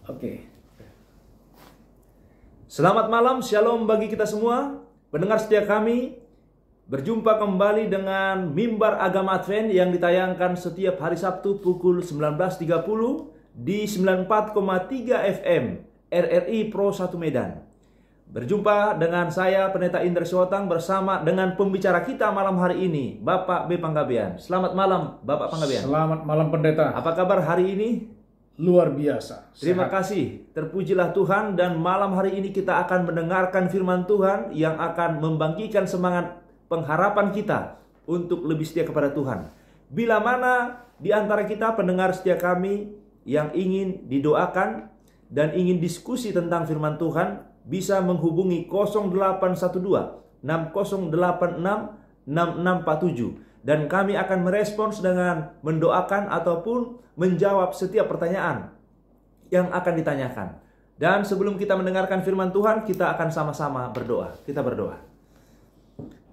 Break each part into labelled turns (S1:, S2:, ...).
S1: Oke.
S2: Selamat malam, shalom bagi kita semua, pendengar setia kami. Berjumpa kembali dengan Mimbar Agama Advent yang ditayangkan setiap hari Sabtu pukul 19.30 di 94,3 FM RRI Pro 1 Medan. Berjumpa dengan saya Pendeta Indra Siwotang bersama dengan pembicara kita malam hari ini, Bapak B. Panggabean. Selamat malam, Bapak Panggabean.
S1: Selamat malam, Pendeta.
S2: Apa kabar hari ini?
S1: Luar biasa.
S2: Terima kasih. Terpujilah Tuhan, dan malam hari ini kita akan mendengarkan firman Tuhan yang akan membangkitkan semangat pengharapan kita untuk lebih setia kepada Tuhan. Bila mana di antara kita pendengar setia kami yang ingin didoakan dan ingin diskusi tentang firman Tuhan, bisa menghubungi 0812 6086 6647. Dan kami akan merespons dengan mendoakan ataupun menjawab setiap pertanyaan yang akan ditanyakan. Dan sebelum kita mendengarkan firman Tuhan, kita akan sama-sama berdoa. Kita berdoa.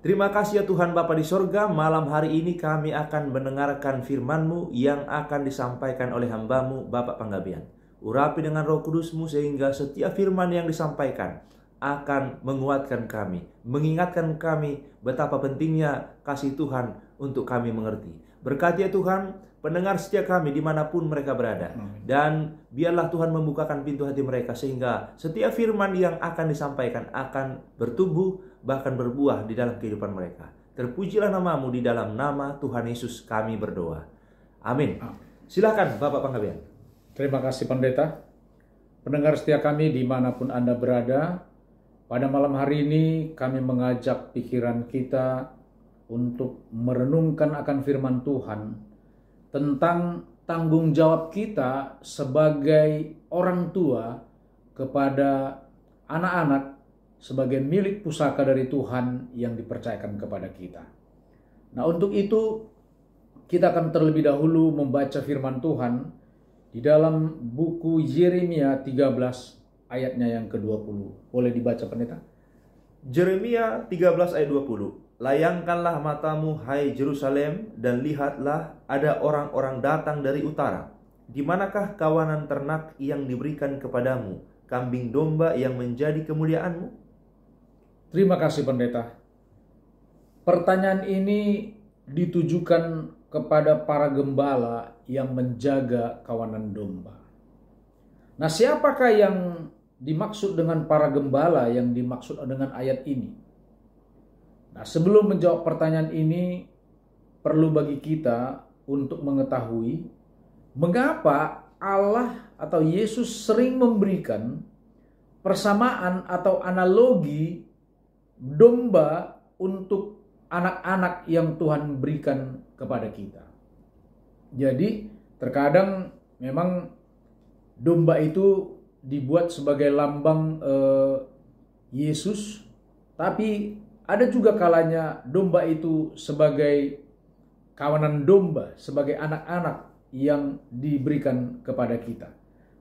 S2: Terima kasih ya Tuhan Bapa di sorga, malam hari ini kami akan mendengarkan firman-Mu yang akan disampaikan oleh hamba-Mu Bapak Panggabean. Urapi dengan Roh Kudus-Mu sehingga setiap firman yang disampaikan akan menguatkan kami, mengingatkan kami betapa pentingnya kasih Tuhan untuk kami mengerti. Berkati ya Tuhan pendengar setia kami dimanapun mereka berada. Dan biarlah Tuhan membukakan pintu hati mereka sehingga setiap firman yang akan disampaikan akan bertumbuh bahkan berbuah di dalam kehidupan mereka. Terpujilah nama-Mu, di dalam nama Tuhan Yesus kami berdoa. Amin. Silakan Bapak Panggabean.
S1: Terima kasih, Pendeta. Pendengar setia kami dimanapun Anda berada, pada malam hari ini kami mengajak pikiran kita untuk merenungkan akan firman Tuhan tentang tanggung jawab kita sebagai orang tua kepada anak-anak sebagai milik pusaka dari Tuhan yang dipercayakan kepada kita. Nah, untuk itu kita akan terlebih dahulu membaca firman Tuhan di dalam buku Yeremia 13 ayatnya yang ke-20. Boleh dibaca, Pendeta?
S2: Yeremia 13 ayat 20. Layangkanlah matamu, hai Jerusalem, dan lihatlah ada orang-orang datang dari utara. Di manakah kawanan ternak yang diberikan kepadamu, kambing domba yang menjadi kemuliaanmu?
S1: Terima kasih, Pendeta. Pertanyaan ini ditujukan kepada para gembala yang menjaga kawanan domba. Nah, siapakah yang dimaksud dengan para gembala yang dimaksud dengan ayat ini? Nah, sebelum menjawab pertanyaan ini, perlu bagi kita untuk mengetahui mengapa Allah atau Yesus sering memberikan persamaan atau analogi domba untuk anak-anak yang Tuhan berikan kepada kita. Jadi, terkadang memang domba itu dibuat sebagai lambang Yesus, tapi ada juga kalanya domba itu sebagai kawanan domba, sebagai anak-anak yang diberikan kepada kita.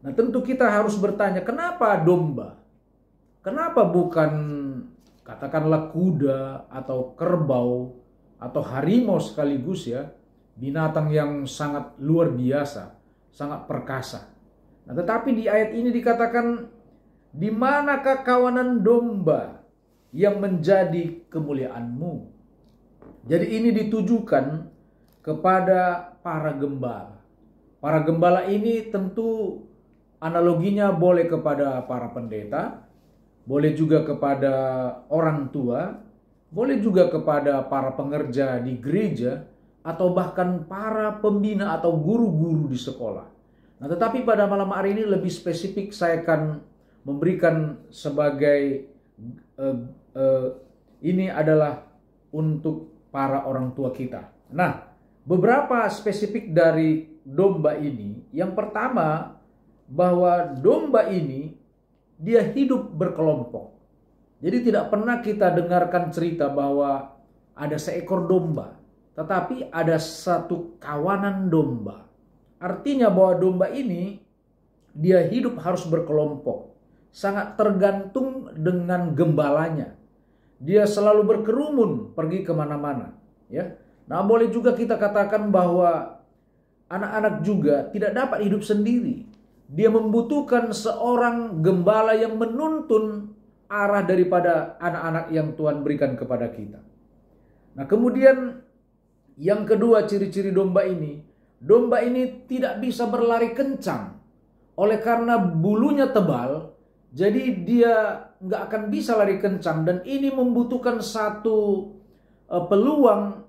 S1: Nah, tentu kita harus bertanya, kenapa domba? Kenapa bukan katakanlah kuda atau kerbau atau harimau sekaligus ya, binatang yang sangat luar biasa, sangat perkasa. Nah, tetapi di ayat ini dikatakan, di manakah kawanan domba yang menjadi kemuliaanmu? Jadi ini ditujukan kepada para gembala. Para gembala ini tentu analoginya boleh kepada para pendeta, boleh juga kepada orang tua, boleh juga kepada para pengerja di gereja, atau bahkan para pembina atau guru-guru di sekolah. Nah, tetapi pada malam hari ini lebih spesifik saya akan memberikan sebagai ini adalah untuk para orang tua kita. Nah, beberapa spesifik dari domba ini. Yang pertama, bahwa domba ini dia hidup berkelompok. Jadi tidak pernah kita dengarkan cerita bahwa ada seekor domba, tetapi ada satu kawanan domba. Artinya bahwa domba ini dia hidup harus berkelompok. Sangat tergantung dengan gembalanya. Dia selalu berkerumun pergi kemana-mana. Ya. Nah, boleh juga kita katakan bahwa anak-anak juga tidak dapat hidup sendiri. dia membutuhkan seorang gembala yang menuntun arah daripada anak-anak yang Tuhan berikan kepada kita. Nah, kemudian yang kedua ciri-ciri domba ini tidak bisa berlari kencang. Oleh karena bulunya tebal, jadi dia nggak akan bisa lari kencang. Dan ini membutuhkan satu peluang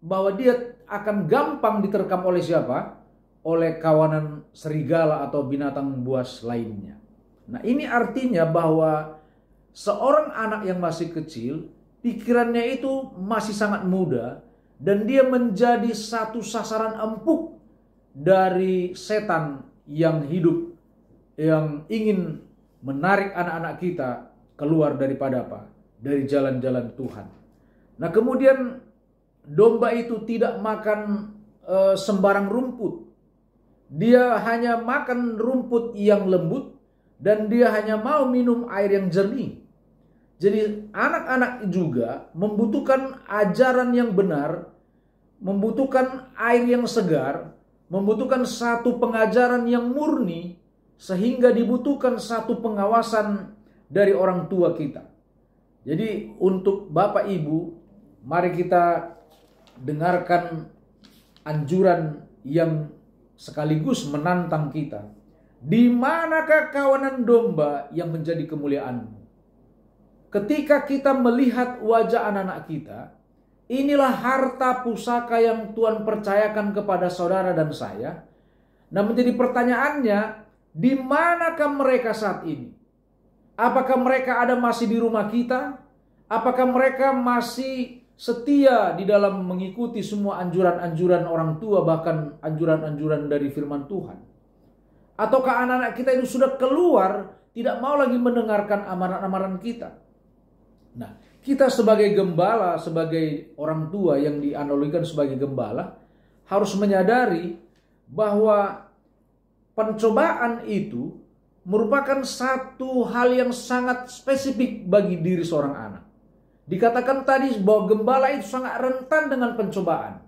S1: bahwa dia akan gampang diterkam oleh siapa? Oleh kawanan serigala atau binatang buas lainnya. Nah, ini artinya bahwa seorang anak yang masih kecil, pikirannya itu masih sangat muda, dan dia menjadi satu sasaran empuk dari setan yang hidup, yang ingin menarik anak-anak kita keluar daripada apa? Dari jalan-jalan Tuhan. Nah, kemudian domba itu tidak makan sembarang rumput. Dia hanya makan rumput yang lembut, dan dia hanya mau minum air yang jernih. Jadi anak-anak juga membutuhkan ajaran yang benar, membutuhkan air yang segar, membutuhkan satu pengajaran yang murni, sehingga dibutuhkan satu pengawasan dari orang tua kita. Jadi untuk Bapak Ibu, mari kita dengarkan anjuran yang sekaligus menantang kita. Di manakah kawanan domba yang menjadi kemuliaanmu? Ketika kita melihat wajah anak-anak kita, inilah harta pusaka yang Tuhan percayakan kepada saudara dan saya. Nah, menjadi pertanyaannya, di manakah mereka saat ini? Apakah mereka ada masih di rumah kita? Apakah mereka masih setia di dalam mengikuti semua anjuran-anjuran orang tua, bahkan anjuran-anjuran dari firman Tuhan? Ataukah anak-anak kita itu sudah keluar, tidak mau lagi mendengarkan amaran-amaran kita? Nah, kita sebagai gembala, sebagai orang tua yang dianalogikan sebagai gembala, harus menyadari bahwa pencobaan itu merupakan satu hal yang sangat spesifik bagi diri seorang anak. Dikatakan tadi bahwa gembala itu sangat rentan dengan pencobaan.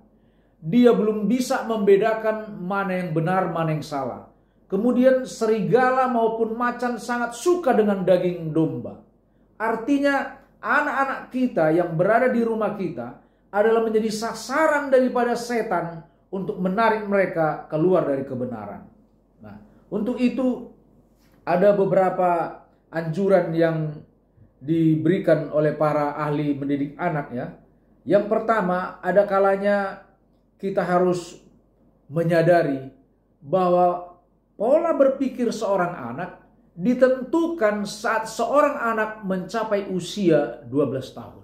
S1: Dia belum bisa membedakan mana yang benar, mana yang salah. Kemudian serigala maupun macan sangat suka dengan daging domba. Artinya anak-anak kita yang berada di rumah kita adalah menjadi sasaran daripada setan untuk menarik mereka keluar dari kebenaran. Nah, untuk itu ada beberapa anjuran yang diberikan oleh para ahli mendidik anak ya. Yang pertama, ada kalanya kita harus menyadari bahwa pola berpikir seorang anak ditentukan saat seorang anak mencapai usia 12 tahun.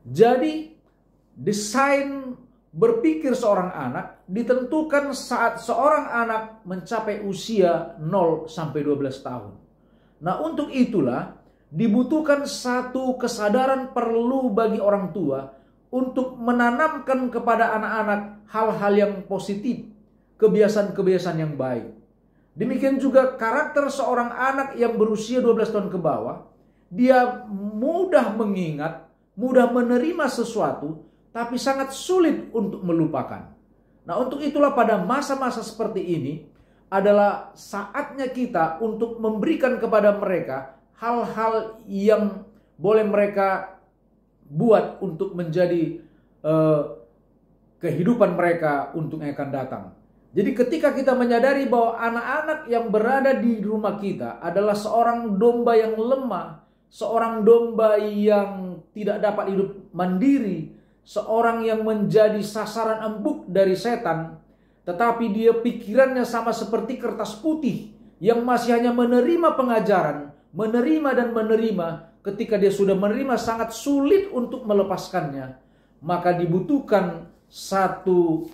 S1: Jadi desain berpikir seorang anak ditentukan saat seorang anak mencapai usia 0 sampai 12 tahun. Nah, untuk itulah dibutuhkan satu kesadaran perlu bagi orang tua untuk menanamkan kepada anak-anak hal-hal yang positif, kebiasaan-kebiasaan yang baik. Demikian juga karakter seorang anak yang berusia 12 tahun ke bawah, dia mudah mengingat, mudah menerima sesuatu, tapi sangat sulit untuk melupakan. Nah, untuk itulah pada masa-masa seperti ini adalah saatnya kita untuk memberikan kepada mereka hal-hal yang boleh mereka buat untuk menjadi kehidupan mereka untuk yang akan datang. Jadi ketika kita menyadari bahwa anak-anak yang berada di rumah kita adalah seorang domba yang lemah, seorang domba yang tidak dapat hidup mandiri, seorang yang menjadi sasaran empuk dari setan, tetapi dia pikirannya sama seperti kertas putih yang masih hanya menerima pengajaran, menerima dan menerima. Ketika dia sudah menerima sangat sulit untuk melepaskannya, maka dibutuhkan satu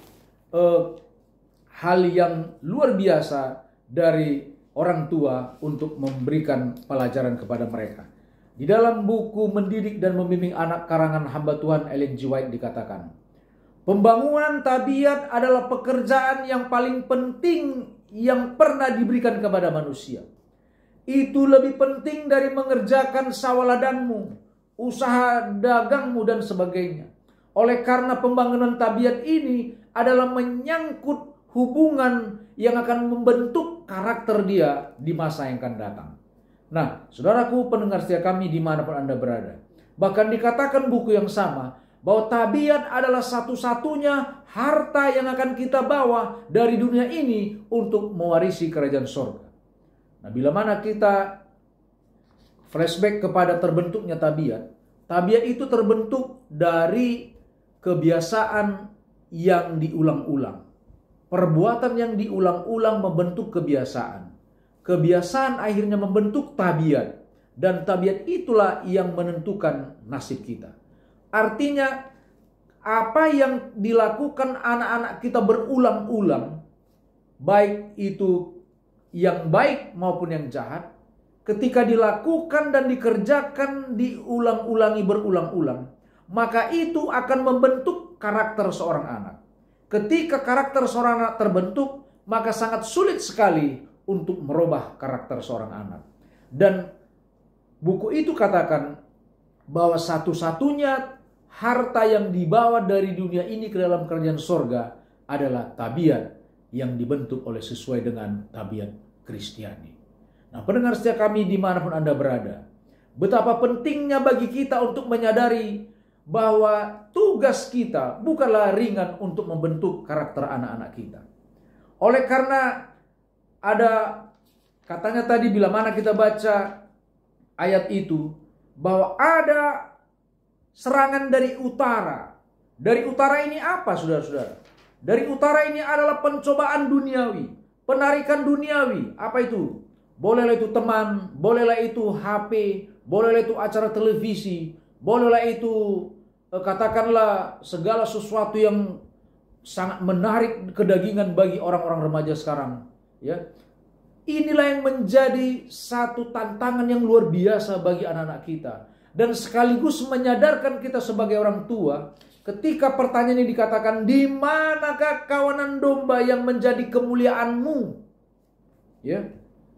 S1: hal yang luar biasa dari orang tua untuk memberikan pelajaran kepada mereka. Di dalam buku Mendidik dan Membimbing Anak karangan hamba Tuhan Ellen G. White dikatakan, pembangunan tabiat adalah pekerjaan yang paling penting yang pernah diberikan kepada manusia. Itu lebih penting dari mengerjakan sawah ladangmu, usaha dagangmu dan sebagainya. Oleh karena pembangunan tabiat ini adalah menyangkut hubungan yang akan membentuk karakter dia di masa yang akan datang. Nah, saudaraku pendengar setia kami dimanapun Anda berada, bahkan dikatakan buku yang sama, bahwa tabiat adalah satu-satunya harta yang akan kita bawa dari dunia ini untuk mewarisi kerajaan sorga. Nah, bila mana kita flashback kepada terbentuknya tabiat, tabiat itu terbentuk dari kebiasaan yang diulang-ulang. Perbuatan yang diulang-ulang membentuk kebiasaan. Kebiasaan akhirnya membentuk tabiat. Dan tabiat itulah yang menentukan nasib kita. Artinya, apa yang dilakukan anak-anak kita berulang-ulang, baik itu yang baik maupun yang jahat, ketika dilakukan dan dikerjakan diulang-ulangi berulang-ulang, maka itu akan membentuk karakter seorang anak. Ketika karakter seorang anak terbentuk, maka sangat sulit sekali untuk merubah karakter seorang anak. Dan buku itu katakan bahwa satu-satunya harta yang dibawa dari dunia ini ke dalam kerajaan sorga adalah tabiat yang dibentuk oleh sesuai dengan tabiat Kristiani. Nah, pendengar setia kami dimanapun Anda berada, betapa pentingnya bagi kita untuk menyadari bahwa tugas kita bukanlah ringan untuk membentuk karakter anak-anak kita. Oleh karena ada katanya tadi bila mana kita baca ayat itu, bahwa ada serangan dari utara. Dari utara ini apa, saudara-saudara? Dari utara ini adalah pencobaan duniawi, penarikan duniawi. Apa itu? Bolehlah itu teman, bolehlah itu HP, bolehlah itu acara televisi, bolehlah itu katakanlah segala sesuatu yang sangat menarik kedagingan bagi orang-orang remaja sekarang. Ya, inilah yang menjadi satu tantangan yang luar biasa bagi anak-anak kita. Dan sekaligus menyadarkan kita sebagai orang tua, ketika pertanyaan ini dikatakan, di manakah kawanan domba yang menjadi kemuliaanmu? Ya,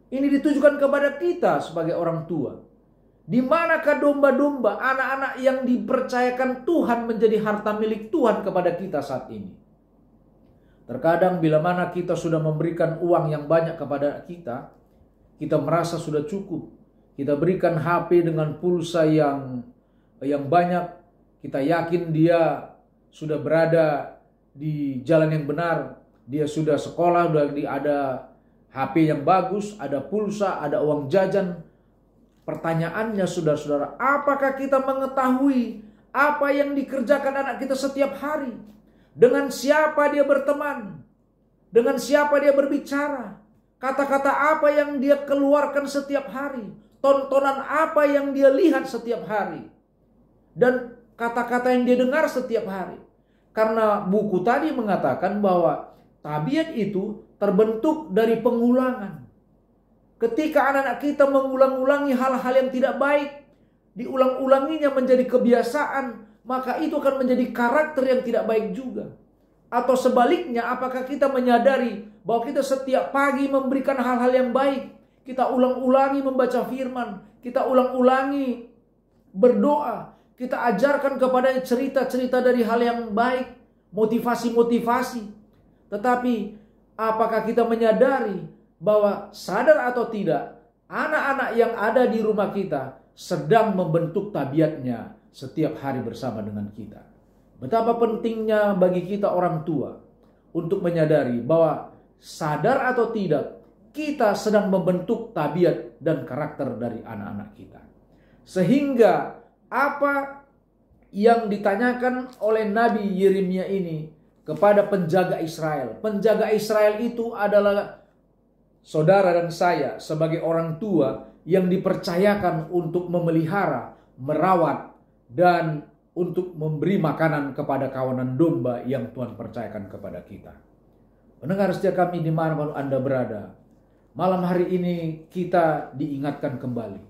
S1: ini ditujukan kepada kita sebagai orang tua. Di manakah domba-domba, anak-anak yang dipercayakan Tuhan menjadi harta milik Tuhan kepada kita saat ini? Terkadang bila mana kita sudah memberikan uang yang banyak kepada kita, kita merasa sudah cukup. Kita berikan HP dengan pulsa yang banyak, kita yakin dia sudah berada di jalan yang benar, dia sudah sekolah, sudah ada HP yang bagus, ada pulsa, ada uang jajan. Pertanyaannya saudara-saudara, apakah kita mengetahui apa yang dikerjakan anak kita setiap hari? Dengan siapa dia berteman? Dengan siapa dia berbicara? Kata-kata apa yang dia keluarkan setiap hari? Tontonan apa yang dia lihat setiap hari? Dan kata-kata yang dia dengar setiap hari? Karena buku tadi mengatakan bahwa tabiat itu terbentuk dari pengulangan. Ketika anak-anak kita mengulang-ulangi hal-hal yang tidak baik, diulang-ulanginya menjadi kebiasaan, maka itu akan menjadi karakter yang tidak baik juga. Atau sebaliknya, apakah kita menyadari bahwa kita setiap pagi memberikan hal-hal yang baik, kita ulang-ulangi membaca firman, kita ulang-ulangi berdoa, kita ajarkan kepada cerita-cerita dari hal yang baik, motivasi-motivasi. Tetapi apakah kita menyadari bahwa sadar atau tidak, anak-anak yang ada di rumah kita sedang membentuk tabiatnya setiap hari bersama dengan kita. Betapa pentingnya bagi kita orang tua untuk menyadari bahwa sadar atau tidak, kita sedang membentuk tabiat dan karakter dari anak-anak kita. Sehingga apa yang ditanyakan oleh Nabi Yeremia ini kepada penjaga Israel. Penjaga Israel itu adalah saudara dan saya sebagai orang tua yang dipercayakan untuk memelihara, merawat, dan untuk memberi makanan kepada kawanan domba yang Tuhan percayakan kepada kita. Pendengar setia kami dimanapun Anda berada, malam hari ini kita diingatkan kembali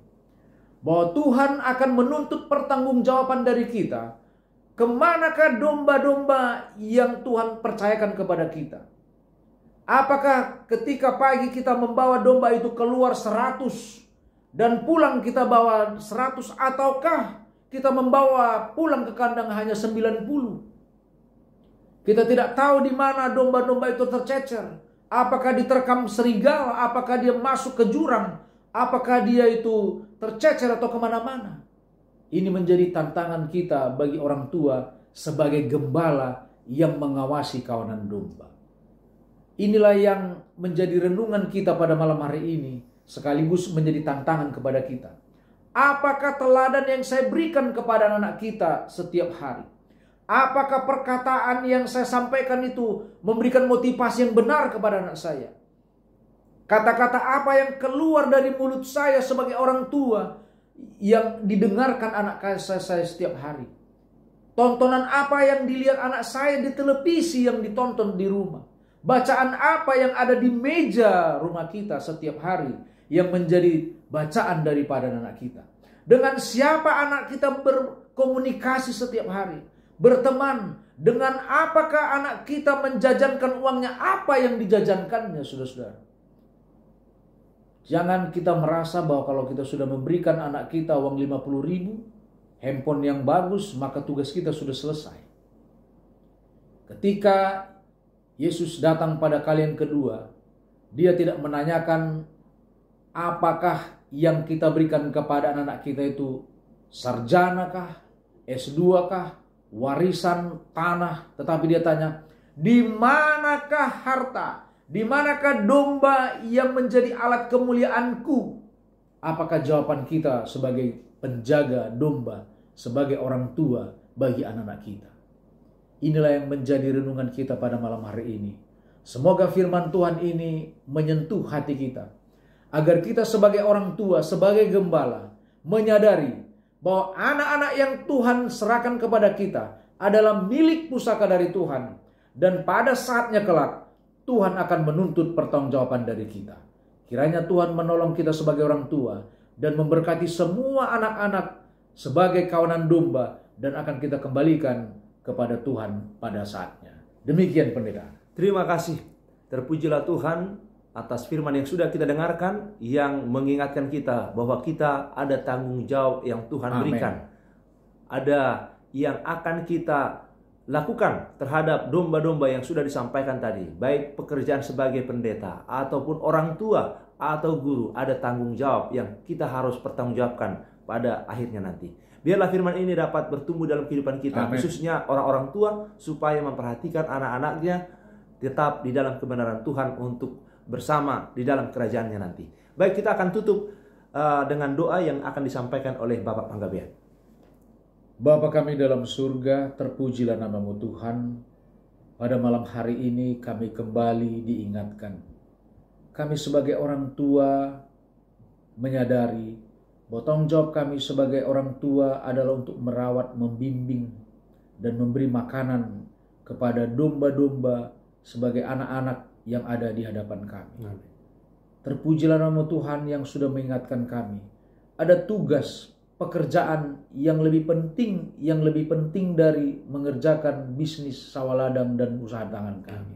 S1: bahwa Tuhan akan menuntut pertanggungjawaban dari kita. Kemanakah domba-domba yang Tuhan percayakan kepada kita? Apakah ketika pagi kita membawa domba itu keluar 100 dan pulang kita bawa 100, ataukah kita membawa pulang ke kandang hanya 90? Kita tidak tahu di mana domba-domba itu tercecer. Apakah diterkam serigala, apakah dia masuk ke jurang, apakah dia itu tercecer atau kemana-mana. Ini menjadi tantangan kita bagi orang tua sebagai gembala yang mengawasi kawanan domba. Inilah yang menjadi renungan kita pada malam hari ini, sekaligus menjadi tantangan kepada kita. Apakah teladan yang saya berikan kepada anak kita setiap hari? Apakah perkataan yang saya sampaikan itu memberikan motivasi yang benar kepada anak saya? Kata-kata apa yang keluar dari mulut saya sebagai orang tua yang didengarkan anak saya setiap hari? Tontonan apa yang dilihat anak saya di televisi yang ditonton di rumah? Bacaan apa yang ada di meja rumah kita setiap hari yang menjadi bacaan daripada anak kita? Dengan siapa anak kita berkomunikasi setiap hari? Berteman, dengan apakah anak kita menjajankan uangnya, apa yang dijajankannya, saudara-saudara. Jangan kita merasa bahwa kalau kita sudah memberikan anak kita uang 50.000, handphone yang bagus, maka tugas kita sudah selesai. Ketika Yesus datang pada kali yang kedua, dia tidak menanyakan apakah yang kita berikan kepada anak-anak kita itu sarjana kah, S2 kah, warisan tanah, tetapi dia tanya, di manakah harta, di manakah domba yang menjadi alat kemuliaanku? Apakah jawaban kita sebagai penjaga domba, sebagai orang tua bagi anak-anak kita? Inilah yang menjadi renungan kita pada malam hari ini. Semoga firman Tuhan ini menyentuh hati kita, agar kita sebagai orang tua, sebagai gembala, menyadari bahwa anak-anak yang Tuhan serahkan kepada kita adalah milik pusaka dari Tuhan. Dan pada saatnya kelak, Tuhan akan menuntut pertanggungjawaban dari kita. Kiranya Tuhan menolong kita sebagai orang tua dan memberkati semua anak-anak sebagai kawanan domba, dan akan kita kembalikan kepada Tuhan pada saatnya. Demikian pendeta.
S2: Terima kasih. Terpujilah Tuhan atas firman yang sudah kita dengarkan, yang mengingatkan kita bahwa kita ada tanggung jawab yang Tuhan berikan. Ada yang akan kita lakukan terhadap domba-domba yang sudah disampaikan tadi. Baik pekerjaan sebagai pendeta, ataupun orang tua, atau guru. Ada tanggung jawab yang kita harus pertanggungjawabkan pada akhirnya nanti. Biarlah firman ini dapat bertumbuh dalam kehidupan kita. Khususnya orang-orang tua, supaya memperhatikan anak-anaknya tetap di dalam kebenaran Tuhan untuk bersama di dalam kerajaannya nanti. Baik, kita akan tutup dengan doa yang akan disampaikan oleh Bapak Panggabean.
S1: Bapa kami dalam surga, terpujilah nama-Mu Tuhan. Pada malam hari ini kami kembali diingatkan. Kami sebagai orang tua menyadari bahwa tanggung jawab kami sebagai orang tua adalah untuk merawat, membimbing, dan memberi makanan kepada domba-domba sebagai anak-anak yang ada di hadapan kami. Terpujilah nama Tuhan yang sudah mengingatkan kami. Ada tugas, pekerjaan yang lebih penting dari mengerjakan bisnis sawaladang dan usaha tangan kami,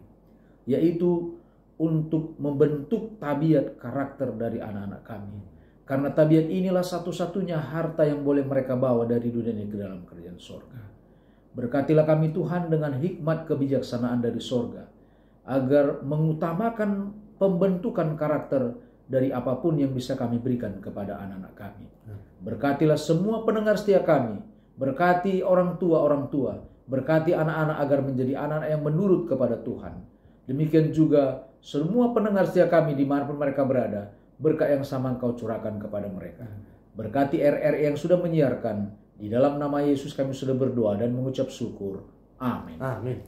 S1: yaitu untuk membentuk tabiat karakter dari anak-anak kami. Karena tabiat inilah satu-satunya harta yang boleh mereka bawa dari dunia ini ke dalam kerajaan sorga. Berkatilah kami Tuhan dengan hikmat kebijaksanaan dari sorga, agar mengutamakan pembentukan karakter dari apapun yang bisa kami berikan kepada anak-anak kami. Berkatilah semua pendengar setia kami, berkati orang tua, berkati anak-anak agar menjadi anak-anak yang menurut kepada Tuhan. Demikian juga semua pendengar setia kami dimanapun mereka berada, berkat yang sama Engkau curahkan kepada mereka. Berkati RRI yang sudah menyiarkan, di dalam nama Yesus kami sudah berdoa dan mengucap syukur. Amin.
S2: Amin.